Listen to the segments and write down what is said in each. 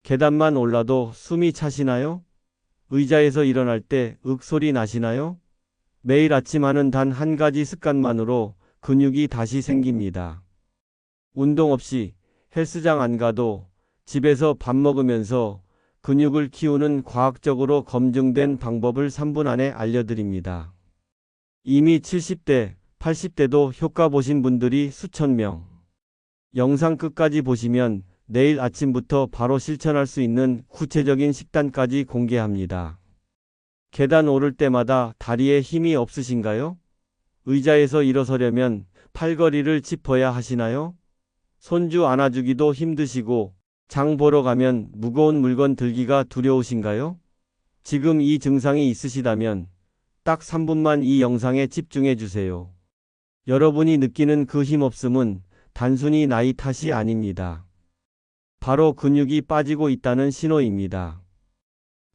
계단만 올라도 숨이 차시나요? 의자에서 일어날 때 윽소리 나시나요? 매일 아침 하는 단 한 가지 습관만으로 근육이 다시 생깁니다. 운동 없이 헬스장 안 가도 집에서 밥 먹으면서 근육을 키우는 과학적으로 검증된 방법을 3분 안에 알려드립니다. 이미 70대, 80대도 효과 보신 분들이 수천 명. 영상 끝까지 보시면 내일 아침부터 바로 실천할 수 있는 구체적인 식단까지 공개합니다. 계단 오를 때마다 다리에 힘이 없으신가요? 의자에서 일어서려면 팔걸이를 짚어야 하시나요? 손주 안아주기도 힘드시고 장 보러 가면 무거운 물건 들기가 두려우신가요? 지금 이 증상이 있으시다면 딱 3분만 이 영상에 집중해 주세요. 여러분이 느끼는 그 힘없음은 단순히 나이 탓이 아닙니다. 바로 근육이 빠지고 있다는 신호입니다.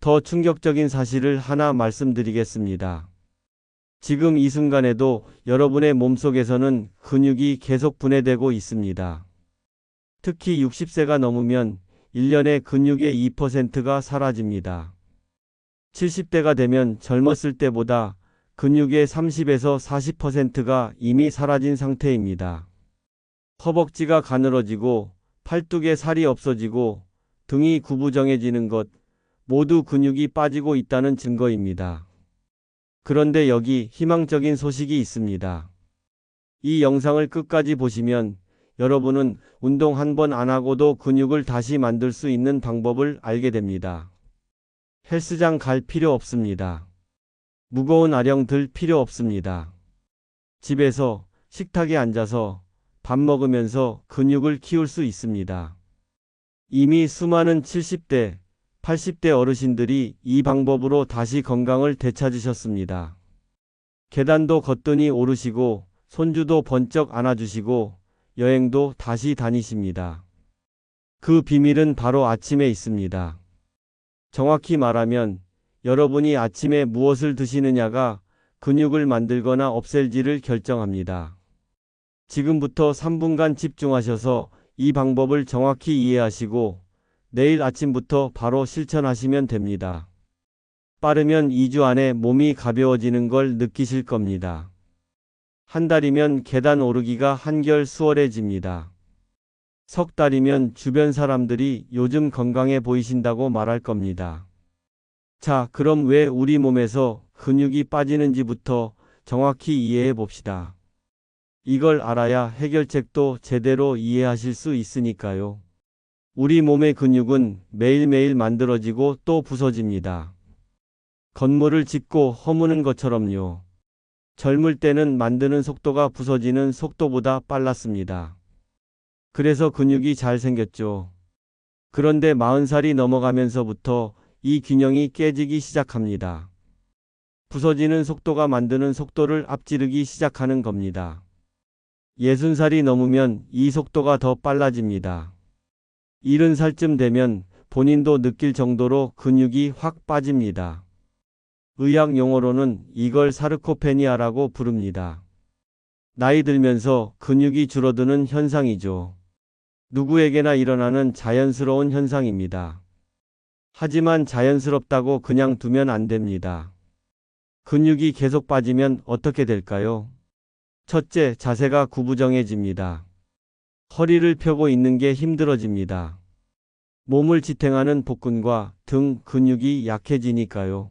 더 충격적인 사실을 하나 말씀드리겠습니다. 지금 이 순간에도 여러분의 몸속에서는 근육이 계속 분해되고 있습니다. 특히 60세가 넘으면 1년에 근육의 2%가 사라집니다. 70대가 되면 젊었을 때보다 근육의 30에서 40%가 이미 사라진 상태입니다. 허벅지가 가늘어지고 팔뚝에 살이 없어지고 등이 구부정해지는 것 모두 근육이 빠지고 있다는 증거입니다. 그런데 여기 희망적인 소식이 있습니다. 이 영상을 끝까지 보시면 여러분은 운동 한 번 안 하고도 근육을 다시 만들 수 있는 방법을 알게 됩니다. 헬스장 갈 필요 없습니다. 무거운 아령 들 필요 없습니다. 집에서 식탁에 앉아서 밥 먹으면서 근육을 키울 수 있습니다. 이미 수많은 70대, 80대 어르신들이 이 방법으로 다시 건강을 되찾으셨습니다. 계단도 거뜬히 오르시고 손주도 번쩍 안아주시고 여행도 다시 다니십니다. 그 비밀은 바로 아침에 있습니다. 정확히 말하면 여러분이 아침에 무엇을 드시느냐가 근육을 만들거나 없앨지를 결정합니다. 지금부터 3분간 집중하셔서 이 방법을 정확히 이해하시고 내일 아침부터 바로 실천하시면 됩니다. 빠르면 2주 안에 몸이 가벼워지는 걸 느끼실 겁니다. 한 달이면 계단 오르기가 한결 수월해집니다. 석 달이면 주변 사람들이 요즘 건강해 보이신다고 말할 겁니다. 자, 그럼 왜 우리 몸에서 근육이 빠지는지부터 정확히 이해해 봅시다. 이걸 알아야 해결책도 제대로 이해하실 수 있으니까요. 우리 몸의 근육은 매일매일 만들어지고 또 부서집니다. 건물을 짓고 허무는 것처럼요. 젊을 때는 만드는 속도가 부서지는 속도보다 빨랐습니다. 그래서 근육이 잘 생겼죠. 그런데 40살이 넘어가면서부터 이 균형이 깨지기 시작합니다. 부서지는 속도가 만드는 속도를 앞지르기 시작하는 겁니다. 60살이 넘으면 이 속도가 더 빨라집니다. 70살쯤 되면 본인도 느낄 정도로 근육이 확 빠집니다. 의학 용어로는 이걸 사르코페니아라고 부릅니다. 나이 들면서 근육이 줄어드는 현상이죠. 누구에게나 일어나는 자연스러운 현상입니다. 하지만 자연스럽다고 그냥 두면 안 됩니다. 근육이 계속 빠지면 어떻게 될까요? 첫째, 자세가 구부정해집니다. 허리를 펴고 있는 게 힘들어집니다. 몸을 지탱하는 복근과 등 근육이 약해지니까요.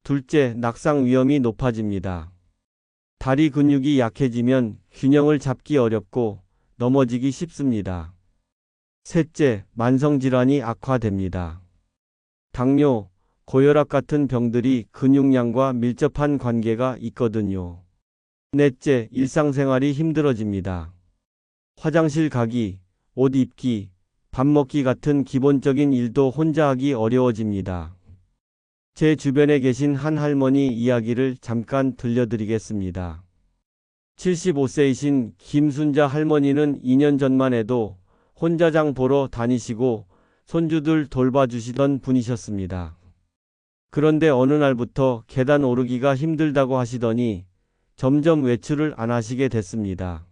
둘째, 낙상 위험이 높아집니다. 다리 근육이 약해지면 균형을 잡기 어렵고 넘어지기 쉽습니다. 셋째, 만성질환이 악화됩니다. 당뇨, 고혈압 같은 병들이 근육량과 밀접한 관계가 있거든요. 넷째, 일상생활이 힘들어집니다. 화장실 가기, 옷 입기, 밥 먹기 같은 기본적인 일도 혼자 하기 어려워집니다. 제 주변에 계신 한 할머니 이야기를 잠깐 들려드리겠습니다. 75세이신 김순자 할머니는 2년 전만 해도 혼자 장 보러 다니시고 손주들 돌봐주시던 분이셨습니다. 그런데 어느 날부터 계단 오르기가 힘들다고 하시더니 점점 외출을 안 하시게 됐습니다.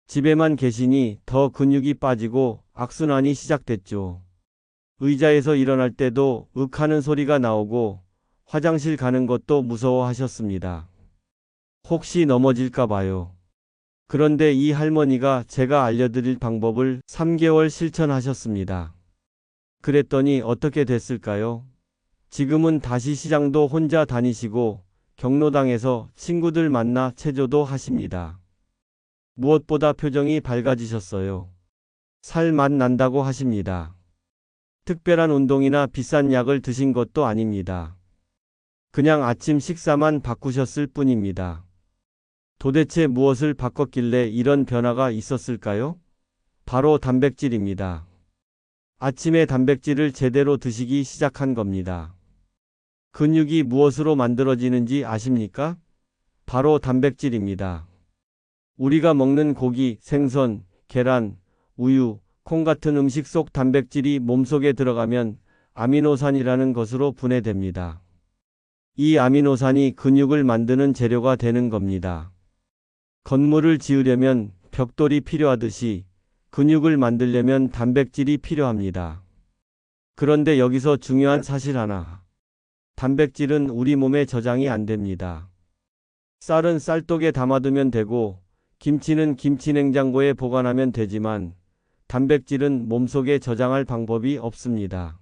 집에만 계시니 더 근육이 빠지고 악순환이 시작됐죠. 의자에서 일어날 때도 윽 하는 소리가 나오고 화장실 가는 것도 무서워하셨습니다. 혹시 넘어질까 봐요. 그런데 이 할머니가 제가 알려드릴 방법을 3개월 실천하셨습니다. 그랬더니 어떻게 됐을까요? 지금은 다시 시장도 혼자 다니시고 경로당에서 친구들 만나 체조도 하십니다. 무엇보다 표정이 밝아지셨어요. 살 맛 난다고 하십니다. 특별한 운동이나 비싼 약을 드신 것도 아닙니다. 그냥 아침 식사만 바꾸셨을 뿐입니다. 도대체 무엇을 바꿨길래 이런 변화가 있었을까요? 바로 단백질입니다. 아침에 단백질을 제대로 드시기 시작한 겁니다. 근육이 무엇으로 만들어지는지 아십니까? 바로 단백질입니다. 우리가 먹는 고기, 생선, 계란, 우유, 콩 같은 음식 속 단백질이 몸속에 들어가면 아미노산이라는 것으로 분해됩니다. 이 아미노산이 근육을 만드는 재료가 되는 겁니다. 건물을 지으려면 벽돌이 필요하듯이 근육을 만들려면 단백질이 필요합니다. 그런데 여기서 중요한 사실 하나. 단백질은 우리 몸에 저장이 안 됩니다. 쌀은 쌀독에 담아두면 되고 김치는 김치 냉장고에 보관하면 되지만 단백질은 몸속에 저장할 방법이 없습니다.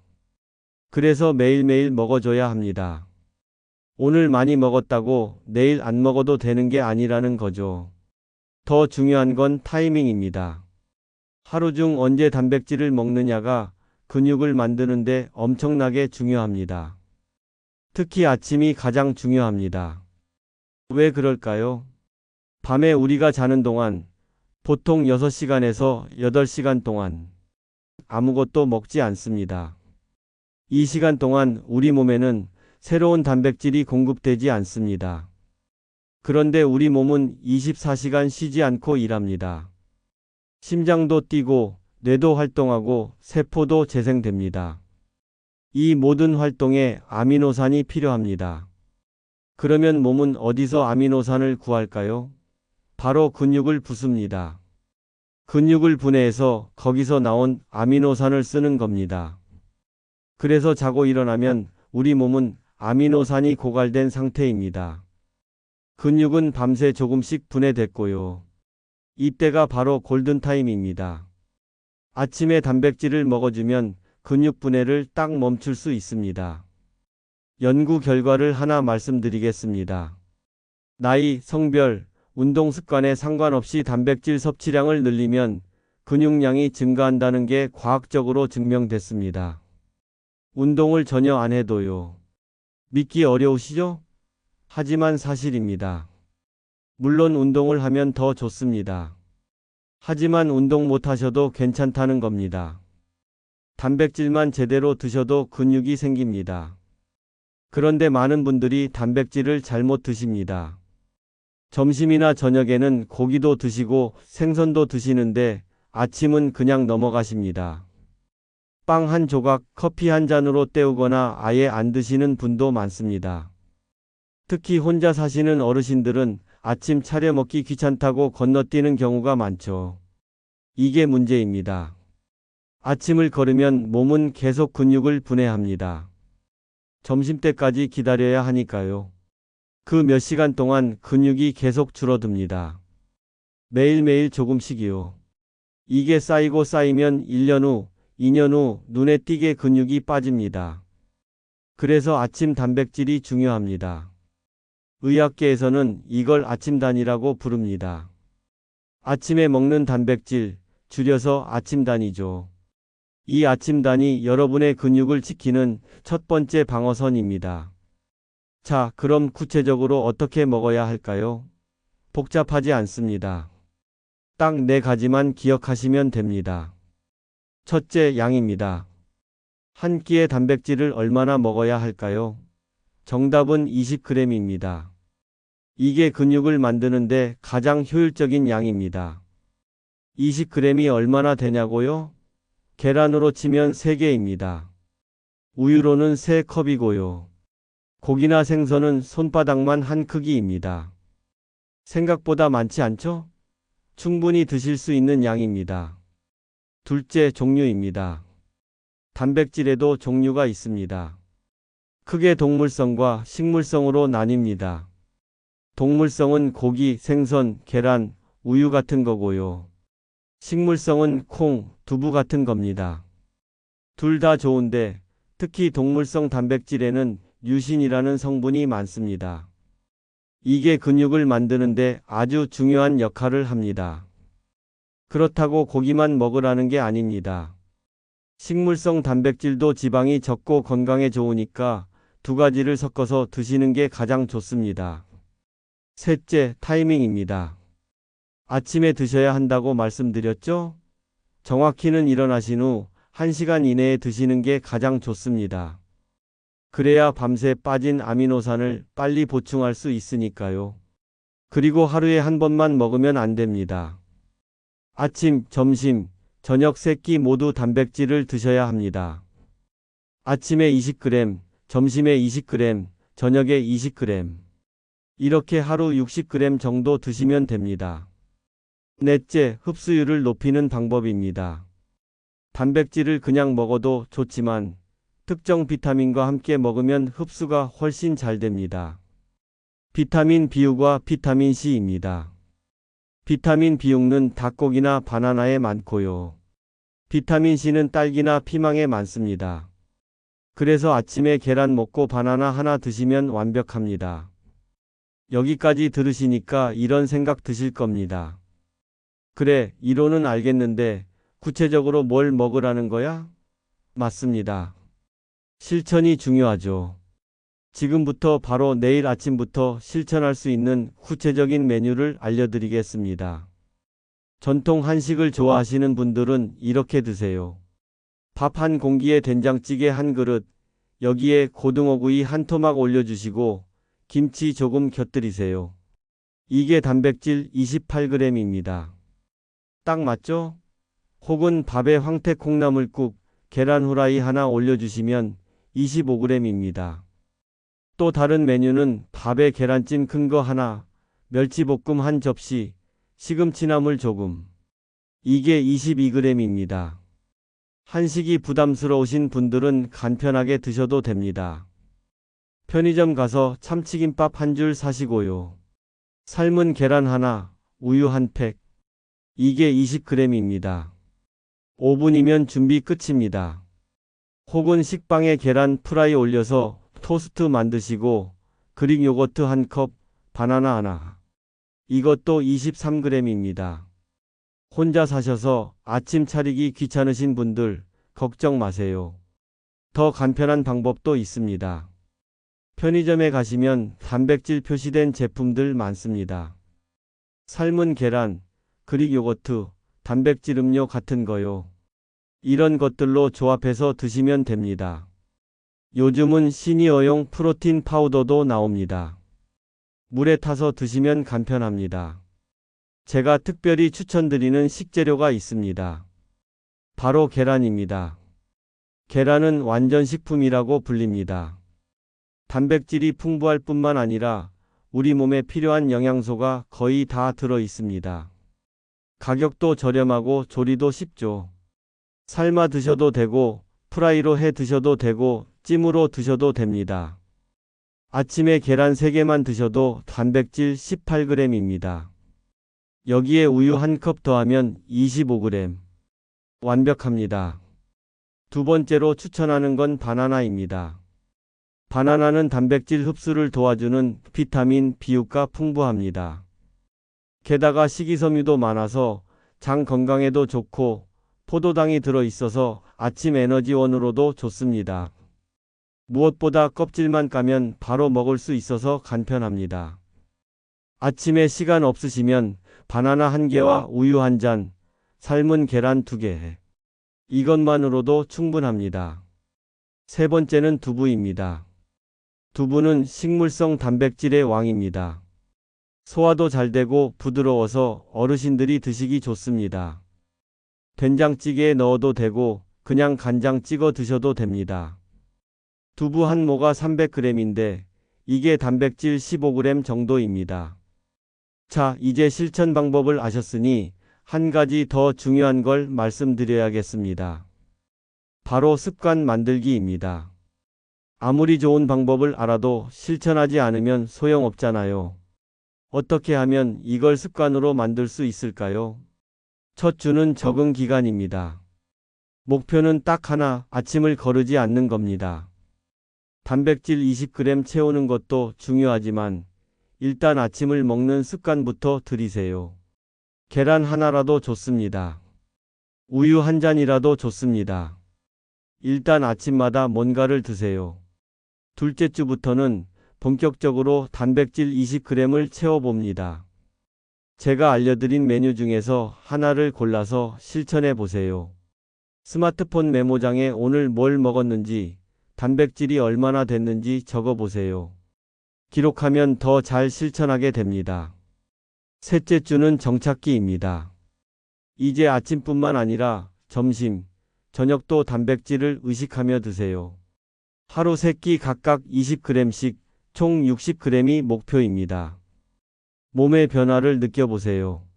그래서 매일매일 먹어줘야 합니다. 오늘 많이 먹었다고 내일 안 먹어도 되는 게 아니라는 거죠. 더 중요한 건 타이밍입니다. 하루 중 언제 단백질을 먹느냐가 근육을 만드는데 엄청나게 중요합니다. 특히 아침이 가장 중요합니다. 왜 그럴까요? 밤에 우리가 자는 동안 보통 6시간에서 8시간 동안 아무것도 먹지 않습니다. 이 시간 동안 우리 몸에는 새로운 단백질이 공급되지 않습니다. 그런데 우리 몸은 24시간 쉬지 않고 일합니다. 심장도 뛰고 뇌도 활동하고 세포도 재생됩니다. 이 모든 활동에 아미노산이 필요합니다. 그러면 몸은 어디서 아미노산을 구할까요? 바로 근육을 부숩니다. 근육을 분해해서 거기서 나온 아미노산을 쓰는 겁니다. 그래서 자고 일어나면 우리 몸은 아미노산이 고갈된 상태입니다. 근육은 밤새 조금씩 분해됐고요. 이때가 바로 골든타임입니다. 아침에 단백질을 먹어주면 근육 분해를 딱 멈출 수 있습니다. 연구 결과를 하나 말씀드리겠습니다. 나이, 성별, 운동 습관에 상관없이 단백질 섭취량을 늘리면 근육량이 증가한다는 게 과학적으로 증명됐습니다. 운동을 전혀 안 해도요. 믿기 어려우시죠? 하지만 사실입니다. 물론 운동을 하면 더 좋습니다. 하지만 운동 못 하셔도 괜찮다는 겁니다. 단백질만 제대로 드셔도 근육이 생깁니다. 그런데 많은 분들이 단백질을 잘못 드십니다. 점심이나 저녁에는 고기도 드시고 생선도 드시는데 아침은 그냥 넘어가십니다. 빵 한 조각, 커피 한 잔으로 때우거나 아예 안 드시는 분도 많습니다. 특히 혼자 사시는 어르신들은 아침 차려 먹기 귀찮다고 건너뛰는 경우가 많죠. 이게 문제입니다. 아침을 걸으면 몸은 계속 근육을 분해합니다. 점심때까지 기다려야 하니까요. 그 몇 시간 동안 근육이 계속 줄어듭니다. 매일매일 조금씩이요. 이게 쌓이고 쌓이면 1년 후, 2년 후 눈에 띄게 근육이 빠집니다. 그래서 아침 단백질이 중요합니다. 의학계에서는 이걸 아침단이라고 부릅니다. 아침에 먹는 단백질, 줄여서 아침단이죠. 이 아침단이 여러분의 근육을 지키는 첫 번째 방어선입니다. 자, 그럼 구체적으로 어떻게 먹어야 할까요? 복잡하지 않습니다. 딱 4가지만 기억하시면 됩니다. 첫째, 양입니다. 한 끼의 단백질을 얼마나 먹어야 할까요? 정답은 20g입니다. 이게 근육을 만드는데 가장 효율적인 양입니다. 20g이 얼마나 되냐고요? 계란으로 치면 3개입니다. 우유로는 3컵이고요. 고기나 생선은 손바닥만 한 크기입니다. 생각보다 많지 않죠? 충분히 드실 수 있는 양입니다. 둘째, 종류입니다. 단백질에도 종류가 있습니다. 크게 동물성과 식물성으로 나뉩니다. 동물성은 고기, 생선, 계란, 우유 같은 거고요. 식물성은 콩, 두부 같은 겁니다. 둘 다 좋은데 특히 동물성 단백질에는 류신이라는 성분이 많습니다. 이게 근육을 만드는데 아주 중요한 역할을 합니다. 그렇다고 고기만 먹으라는 게 아닙니다. 식물성 단백질도 지방이 적고 건강에 좋으니까 두 가지를 섞어서 드시는 게 가장 좋습니다. 셋째, 타이밍입니다. 아침에 드셔야 한다고 말씀드렸죠? 정확히는 일어나신 후 1시간 이내에 드시는 게 가장 좋습니다. 그래야 밤새 빠진 아미노산을 빨리 보충할 수 있으니까요. 그리고 하루에 한 번만 먹으면 안 됩니다. 아침, 점심, 저녁 3끼 모두 단백질을 드셔야 합니다. 아침에 20g, 점심에 20g, 저녁에 20g. 이렇게 하루 60g 정도 드시면 됩니다. 넷째, 흡수율을 높이는 방법입니다. 단백질을 그냥 먹어도 좋지만 특정 비타민과 함께 먹으면 흡수가 훨씬 잘 됩니다. 비타민 B6과 비타민 C입니다. 비타민 B6는 닭고기나 바나나에 많고요. 비타민 C는 딸기나 피망에 많습니다. 그래서 아침에 계란 먹고 바나나 하나 드시면 완벽합니다. 여기까지 들으시니까 이런 생각 드실 겁니다. 그래, 이론은 알겠는데 구체적으로 뭘 먹으라는 거야? 맞습니다. 실천이 중요하죠. 지금부터 바로 내일 아침부터 실천할 수 있는 구체적인 메뉴를 알려드리겠습니다. 전통 한식을 좋아하시는 분들은 이렇게 드세요. 밥 한 공기에 된장찌개 한 그릇, 여기에 고등어구이 한 토막 올려주시고 김치 조금 곁들이세요. 이게 단백질 28g입니다. 딱 맞죠? 혹은 밥에 황태 콩나물국, 계란 후라이 하나 올려주시면 25g입니다. 또 다른 메뉴는 밥에 계란찜 큰 거 하나, 멸치볶음 한 접시, 시금치나물 조금. 이게 22g입니다. 한식이 부담스러우신 분들은 간편하게 드셔도 됩니다. 편의점 가서 참치김밥 한 줄 사시고요. 삶은 계란 하나, 우유 한 팩. 이게 20g입니다. 5분이면 준비 끝입니다. 혹은 식빵에 계란 프라이 올려서 토스트 만드시고 그릭 요거트 한 컵, 바나나 하나. 이것도 23g입니다. 혼자 사셔서 아침 차리기 귀찮으신 분들 걱정 마세요. 더 간편한 방법도 있습니다. 편의점에 가시면 단백질 표시된 제품들 많습니다. 삶은 계란, 그릭 요거트, 단백질 음료 같은 거요. 이런 것들로 조합해서 드시면 됩니다. 요즘은 시니어용 프로틴 파우더도 나옵니다. 물에 타서 드시면 간편합니다. 제가 특별히 추천드리는 식재료가 있습니다. 바로 계란입니다. 계란은 완전식품이라고 불립니다. 단백질이 풍부할 뿐만 아니라 우리 몸에 필요한 영양소가 거의 다 들어 있습니다. 가격도 저렴하고 조리도 쉽죠. 삶아 드셔도 되고 프라이로 해 드셔도 되고 찜으로 드셔도 됩니다. 아침에 계란 3개만 드셔도 단백질 18g입니다. 여기에 우유 한 컵 더하면 25g. 완벽합니다. 두 번째로 추천하는 건 바나나입니다. 바나나는 단백질 흡수를 도와주는 비타민 B6가 풍부합니다. 게다가 식이섬유도 많아서 장 건강에도 좋고 포도당이 들어있어서 아침 에너지원으로도 좋습니다. 무엇보다 껍질만 까면 바로 먹을 수 있어서 간편합니다. 아침에 시간 없으시면 바나나 1개와 우유 1잔, 삶은 계란 2개. 이것만으로도 충분합니다. 세 번째는 두부입니다. 두부는 식물성 단백질의 왕입니다. 소화도 잘 되고 부드러워서 어르신들이 드시기 좋습니다. 된장찌개에 넣어도 되고 그냥 간장 찍어 드셔도 됩니다. 두부 한 모가 300g인데 이게 단백질 15g 정도입니다. 자, 이제 실천 방법을 아셨으니 한 가지 더 중요한 걸 말씀드려야겠습니다. 바로 습관 만들기입니다. 아무리 좋은 방법을 알아도 실천하지 않으면 소용없잖아요. 어떻게 하면 이걸 습관으로 만들 수 있을까요? 첫 주는 적응 기간입니다. 목표는 딱 하나, 아침을 거르지 않는 겁니다. 단백질 20g 채우는 것도 중요하지만 일단 아침을 먹는 습관부터 들이세요. 계란 하나라도 좋습니다. 우유 한 잔이라도 좋습니다. 일단 아침마다 뭔가를 드세요. 둘째 주부터는 본격적으로 단백질 20g을 채워봅니다. 제가 알려드린 메뉴 중에서 하나를 골라서 실천해 보세요. 스마트폰 메모장에 오늘 뭘 먹었는지, 단백질이 얼마나 됐는지 적어 보세요. 기록하면 더 잘 실천하게 됩니다. 셋째 주는 정착기입니다. 이제 아침뿐만 아니라 점심, 저녁도 단백질을 의식하며 드세요. 하루 3끼 각각 20g씩 총 60g이 목표입니다. 몸의 변화를 느껴보세요.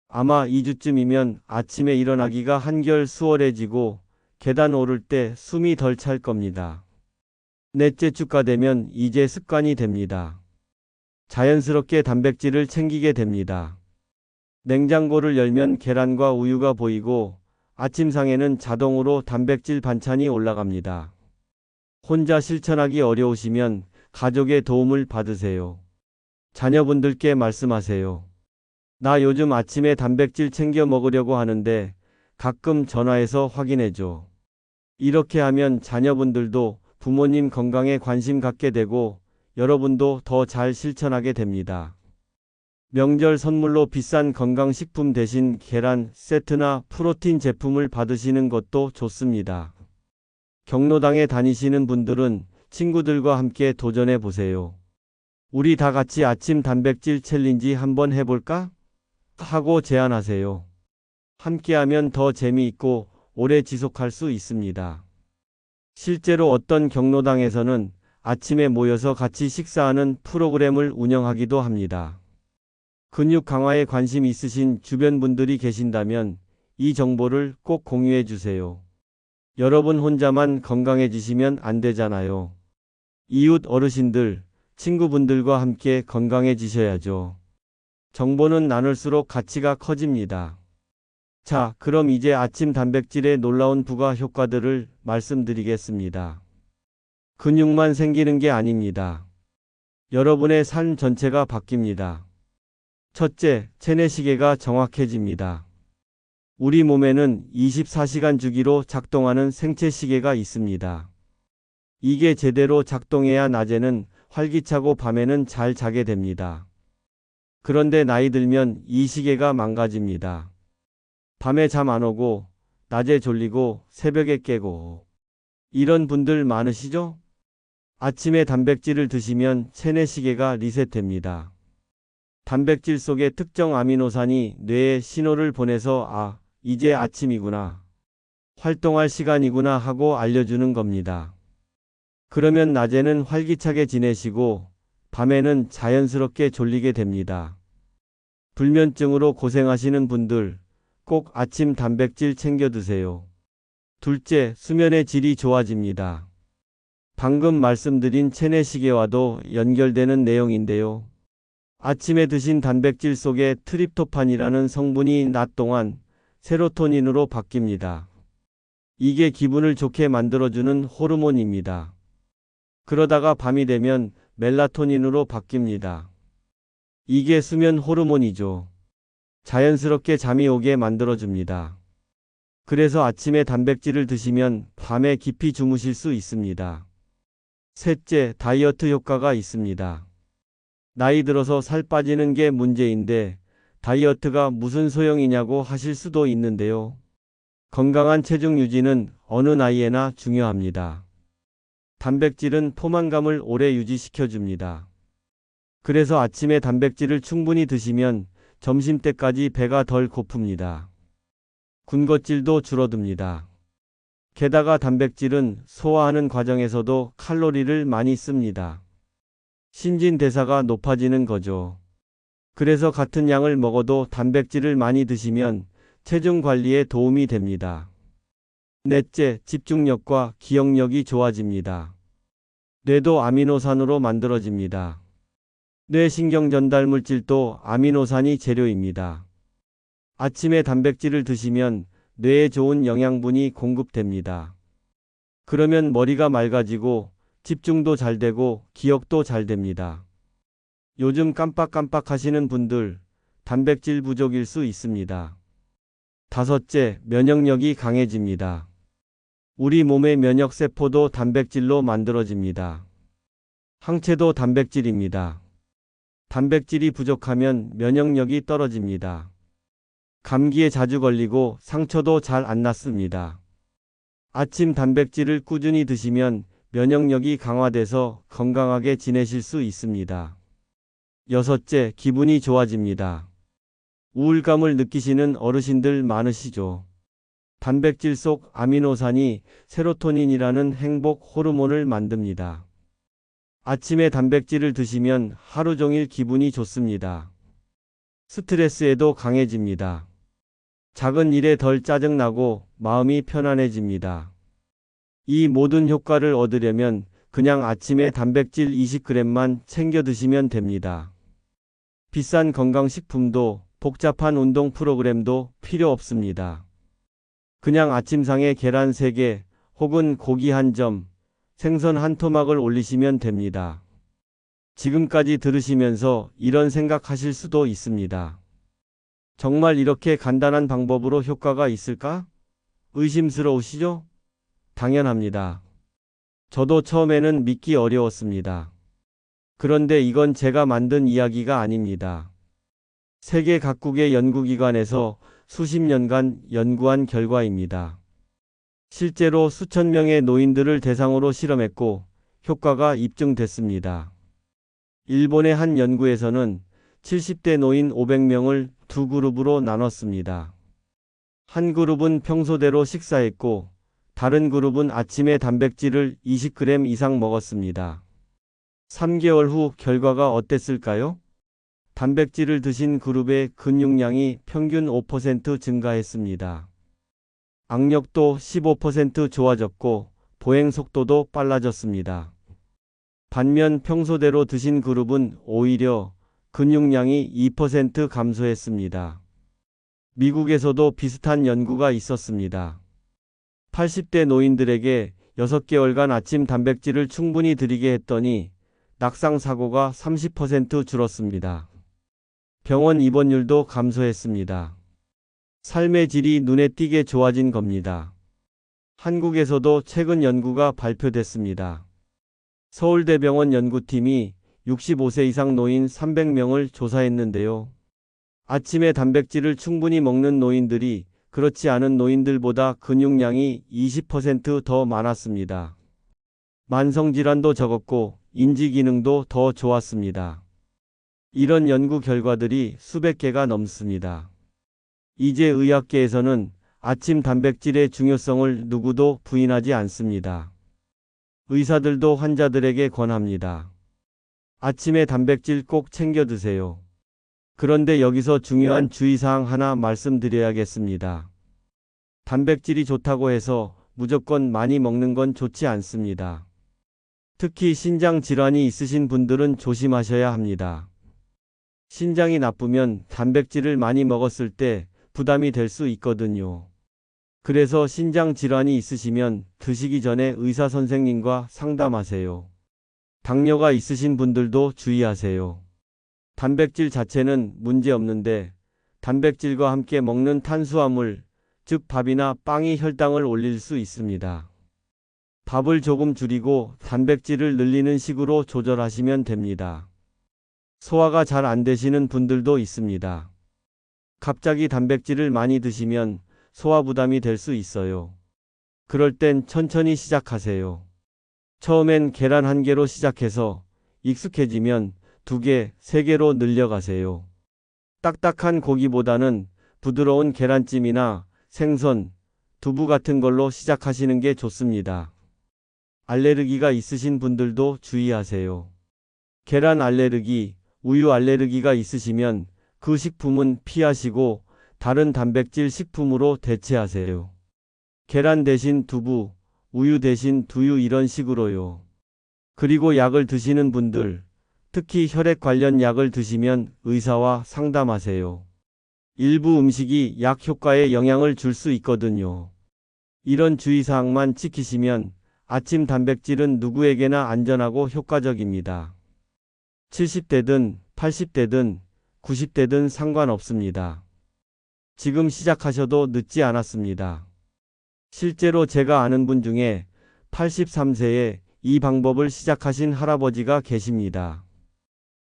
아마 2주쯤이면 아침에 일어나기가 한결 수월해지고 계단 오를 때 숨이 덜 찰 겁니다. 넷째 주가 되면 이제 습관이 됩니다. 자연스럽게 단백질을 챙기게 됩니다. 냉장고를 열면 계란과 우유가 보이고 아침상에는 자동으로 단백질 반찬이 올라갑니다. 혼자 실천하기 어려우시면 가족의 도움을 받으세요. 자녀분들께 말씀하세요. 나 요즘 아침에 단백질 챙겨 먹으려고 하는데 가끔 전화해서 확인해줘. 이렇게 하면 자녀분들도 부모님 건강에 관심 갖게 되고 여러분도 더 잘 실천하게 됩니다. 명절 선물로 비싼 건강식품 대신 계란 세트나 프로틴 제품을 받으시는 것도 좋습니다. 경로당에 다니시는 분들은 친구들과 함께 도전해 보세요. 우리 다 같이 아침 단백질 챌린지 한번 해볼까? 하고 제안하세요. 함께하면 더 재미있고 오래 지속할 수 있습니다. 실제로 어떤 경로당에서는 아침에 모여서 같이 식사하는 프로그램을 운영하기도 합니다. 근육 강화에 관심 있으신 주변 분들이 계신다면 이 정보를 꼭 공유해 주세요. 여러분 혼자만 건강해지시면 안 되잖아요. 이웃 어르신들, 친구분들과 함께 건강해지셔야죠. 정보는 나눌수록 가치가 커집니다. 자, 그럼 이제 아침 단백질의 놀라운 부가 효과들을 말씀드리겠습니다. 근육만 생기는 게 아닙니다. 여러분의 삶 전체가 바뀝니다. 첫째, 체내시계가 정확해집니다. 우리 몸에는 24시간 주기로 작동하는 생체시계가 있습니다. 이게 제대로 작동해야 낮에는 활기차고 밤에는 잘 자게 됩니다. 그런데 나이 들면 이 시계가 망가집니다. 밤에 잠 안 오고, 낮에 졸리고, 새벽에 깨고. 이런 분들 많으시죠? 아침에 단백질을 드시면 체내시계가 리셋됩니다. 단백질 속의 특정 아미노산이 뇌에 신호를 보내서 이제 아침이구나. 활동할 시간이구나 하고 알려주는 겁니다. 그러면 낮에는 활기차게 지내시고 밤에는 자연스럽게 졸리게 됩니다. 불면증으로 고생하시는 분들 꼭 아침 단백질 챙겨 드세요. 둘째, 수면의 질이 좋아집니다. 방금 말씀드린 체내시계와도 연결되는 내용인데요. 아침에 드신 단백질 속에 트립토판이라는 성분이 낮 동안 세로토닌으로 바뀝니다. 이게 기분을 좋게 만들어주는 호르몬입니다. 그러다가 밤이 되면 멜라토닌으로 바뀝니다. 이게 수면 호르몬이죠. 자연스럽게 잠이 오게 만들어줍니다. 그래서 아침에 단백질을 드시면 밤에 깊이 주무실 수 있습니다. 셋째, 다이어트 효과가 있습니다. 나이 들어서 살 빠지는 게 문제인데 다이어트가 무슨 소용이냐고 하실 수도 있는데요. 건강한 체중 유지는 어느 나이에나 중요합니다. 단백질은 포만감을 오래 유지시켜줍니다. 그래서 아침에 단백질을 충분히 드시면 점심때까지 배가 덜 고픕니다. 군것질도 줄어듭니다. 게다가 단백질은 소화하는 과정에서도 칼로리를 많이 씁니다. 신진대사가 높아지는 거죠. 그래서 같은 양을 먹어도 단백질을 많이 드시면 체중 관리에 도움이 됩니다. 넷째, 집중력과 기억력이 좋아집니다. 뇌도 아미노산으로 만들어집니다. 뇌신경 전달 물질도 아미노산이 재료입니다. 아침에 단백질을 드시면 뇌에 좋은 영양분이 공급됩니다. 그러면 머리가 맑아지고 집중도 잘 되고 기억도 잘 됩니다. 요즘 깜빡깜빡 하시는 분들, 단백질 부족일 수 있습니다. 다섯째, 면역력이 강해집니다. 우리 몸의 면역세포도 단백질로 만들어집니다. 항체도 단백질입니다. 단백질이 부족하면 면역력이 떨어집니다. 감기에 자주 걸리고 상처도 잘 안 낫습니다. 아침 단백질을 꾸준히 드시면 면역력이 강화돼서 건강하게 지내실 수 있습니다. 여섯째, 기분이 좋아집니다. 우울감을 느끼시는 어르신들 많으시죠? 단백질 속 아미노산이 세로토닌이라는 행복 호르몬을 만듭니다. 아침에 단백질을 드시면 하루 종일 기분이 좋습니다. 스트레스에도 강해집니다. 작은 일에 덜 짜증나고 마음이 편안해집니다. 이 모든 효과를 얻으려면 그냥 아침에 단백질 20g만 챙겨 드시면 됩니다. 비싼 건강식품도 복잡한 운동 프로그램도 필요 없습니다. 그냥 아침상에 계란 3개 혹은 고기 1점, 생선 1토막을 올리시면 됩니다. 지금까지 들으시면서 이런 생각하실 수도 있습니다. 정말 이렇게 간단한 방법으로 효과가 있을까? 의심스러우시죠? 당연합니다. 저도 처음에는 믿기 어려웠습니다. 그런데 이건 제가 만든 이야기가 아닙니다. 세계 각국의 연구기관에서 수십 년간 연구한 결과입니다. 실제로 수천 명의 노인들을 대상으로 실험했고 효과가 입증됐습니다. 일본의 한 연구에서는 70대 노인 500명을 두 그룹으로 나눴습니다. 한 그룹은 평소대로 식사했고 다른 그룹은 아침에 단백질을 20g 이상 먹었습니다. 3개월 후 결과가 어땠을까요? 단백질을 드신 그룹의 근육량이 평균 5% 증가했습니다. 악력도 15% 좋아졌고 보행 속도도 빨라졌습니다. 반면 평소대로 드신 그룹은 오히려 근육량이 2% 감소했습니다. 미국에서도 비슷한 연구가 있었습니다. 80대 노인들에게 6개월간 아침 단백질을 충분히 드리게 했더니 낙상 사고가 30% 줄었습니다. 병원 입원율도 감소했습니다. 삶의 질이 눈에 띄게 좋아진 겁니다. 한국에서도 최근 연구가 발표됐습니다. 서울대병원 연구팀이 65세 이상 노인 300명을 조사했는데요. 아침에 단백질을 충분히 먹는 노인들이 그렇지 않은 노인들보다 근육량이 20% 더 많았습니다. 만성질환도 적었고 인지기능도 더 좋았습니다. 이런 연구 결과들이 수백 개가 넘습니다. 이제 의학계에서는 아침 단백질의 중요성을 누구도 부인하지 않습니다. 의사들도 환자들에게 권합니다. 아침에 단백질 꼭 챙겨 드세요. 그런데 여기서 중요한 주의사항 하나 말씀드려야겠습니다. 단백질이 좋다고 해서 무조건 많이 먹는 건 좋지 않습니다. 특히 신장 질환이 있으신 분들은 조심하셔야 합니다. 신장이 나쁘면 단백질을 많이 먹었을 때 부담이 될 수 있거든요. 그래서 신장 질환이 있으시면 드시기 전에 의사 선생님과 상담하세요. 당뇨가 있으신 분들도 주의하세요. 단백질 자체는 문제 없는데 단백질과 함께 먹는 탄수화물, 즉 밥이나 빵이 혈당을 올릴 수 있습니다. 밥을 조금 줄이고 단백질을 늘리는 식으로 조절하시면 됩니다. 소화가 잘 안 되시는 분들도 있습니다. 갑자기 단백질을 많이 드시면 소화 부담이 될 수 있어요. 그럴 땐 천천히 시작하세요. 처음엔 계란 1개로 시작해서 익숙해지면 2개, 3개로 늘려가세요. 딱딱한 고기보다는 부드러운 계란찜이나 생선, 두부 같은 걸로 시작하시는 게 좋습니다. 알레르기가 있으신 분들도 주의하세요. 계란 알레르기, 우유 알레르기가 있으시면 그 식품은 피하시고 다른 단백질 식품으로 대체하세요. 계란 대신 두부, 우유 대신 두유 이런 식으로요. 그리고 약을 드시는 분들, 특히 혈액 관련 약을 드시면 의사와 상담하세요. 일부 음식이 약 효과에 영향을 줄 수 있거든요. 이런 주의사항만 지키시면 아침 단백질은 누구에게나 안전하고 효과적입니다. 70대든 80대든 90대든 상관없습니다. 지금 시작하셔도 늦지 않았습니다. 실제로 제가 아는 분 중에 83세에 이 방법을 시작하신 할아버지가 계십니다.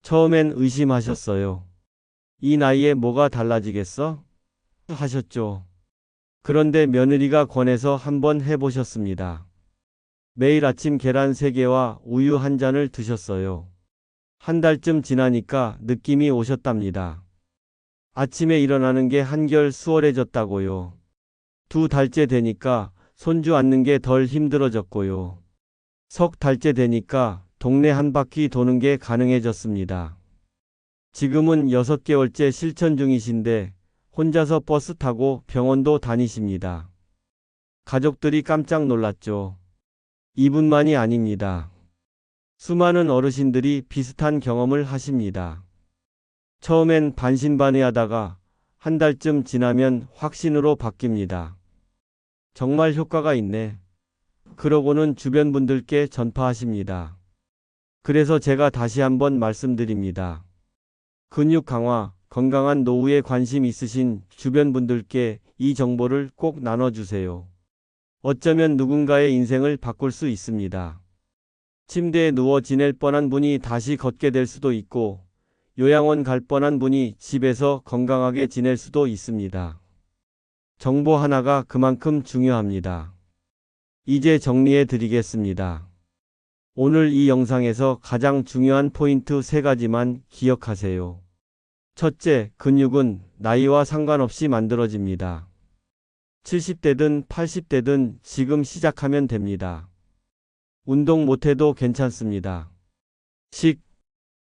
처음엔 의심하셨어요. 이 나이에 뭐가 달라지겠어? 하셨죠. 그런데 며느리가 권해서 한번 해보셨습니다. 매일 아침 계란 3개와 우유 1잔을 드셨어요. 한 달쯤 지나니까 느낌이 오셨답니다. 아침에 일어나는 게 한결 수월해졌다고요. 2달째 되니까 손주 앉는 게 덜 힘들어졌고요. 석 달째 되니까 동네 한 바퀴 도는 게 가능해졌습니다. 지금은 6개월째 실천 중이신데 혼자서 버스 타고 병원도 다니십니다. 가족들이 깜짝 놀랐죠. 이분만이 아닙니다. 수많은 어르신들이 비슷한 경험을 하십니다. 처음엔 반신반의하다가 한 달쯤 지나면 확신으로 바뀝니다. 정말 효과가 있네. 그러고는 주변 분들께 전파하십니다. 그래서 제가 다시 한번 말씀드립니다. 근육 강화, 건강한 노후에 관심 있으신 주변 분들께 이 정보를 꼭 나눠주세요. 어쩌면 누군가의 인생을 바꿀 수 있습니다. 침대에 누워 지낼 뻔한 분이 다시 걷게 될 수도 있고, 요양원 갈 뻔한 분이 집에서 건강하게 지낼 수도 있습니다. 정보 하나가 그만큼 중요합니다. 이제 정리해 드리겠습니다. 오늘 이 영상에서 가장 중요한 포인트 3가지만 기억하세요. 첫째, 근육은 나이와 상관없이 만들어집니다. 70대든 80대든 지금 시작하면 됩니다. 운동 못해도 괜찮습니다. 식,